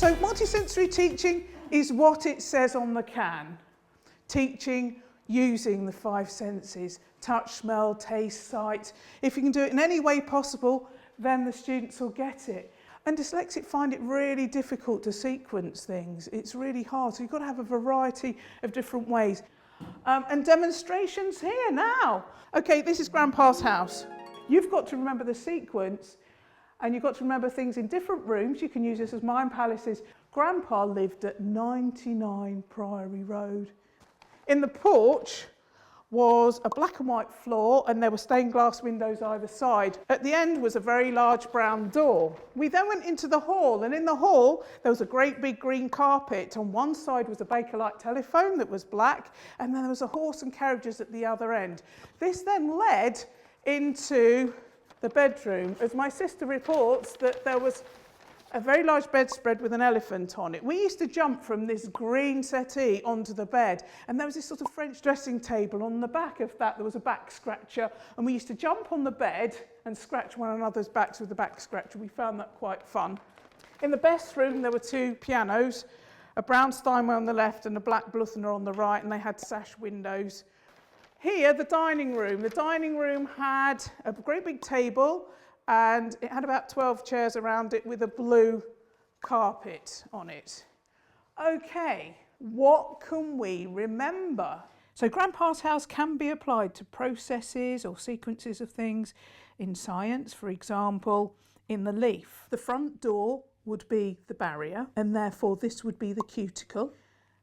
So multisensory teaching is what it says on the can. Teaching using the 5 senses, touch, smell, taste, sight. If you can do it in any way possible, then the students will get it. And dyslexics find it really difficult to sequence things. It's really hard, so you've got to have a variety of different ways. And demonstrations here now. Okay, this is Grandpa's house. You've got to remember the sequence, and you've got to remember things in different rooms. You can use this as mind palaces. Grandpa lived at 99 Priory Road. In the porch was a black and white floor, and there were stained glass windows either side. At the end was a very large brown door. We then went into the hall, and in the hall there was a great big green carpet. On one side was a Bakelite telephone that was black, and then there was a horse and carriages at the other end. This then led into the bedroom, as my sister reports that there was a very large bedspread with an elephant on it. We used to jump from this green settee onto the bed, and there was this sort of French dressing table. On the back of that there was a back scratcher, and we used to jump on the bed and scratch one another's backs with the back scratcher. We found that quite fun. In the best room there were 2 pianos, a brown Steinway on the left and a black Bluthner on the right, and they had sash windows. Here, the dining room. The dining room had a great big table, and it had about 12 chairs around it with a blue carpet on it. Okay, what can we remember? So Grandpa's house can be applied to processes or sequences of things in science. For example, in the leaf, the front door would be the barrier, and therefore this would be the cuticle.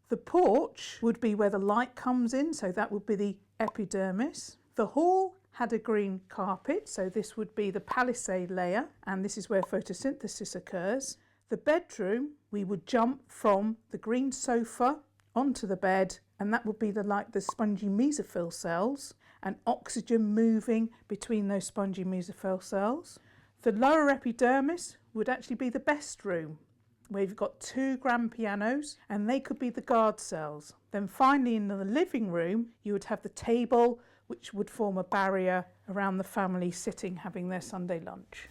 The porch would be where the light comes in, so that would be the epidermis. The hall had a green carpet, so this would be the palisade layer, and this is where photosynthesis occurs. The bedroom, we would jump from the green sofa onto the bed, and that would be like the spongy mesophyll cells, and oxygen moving between those spongy mesophyll cells. The lower epidermis would actually be the best room, where you've got 2 grand pianos, and they could be the guard cells. Then finally in the living room, you would have the table, which would form a barrier around the family sitting having their Sunday lunch.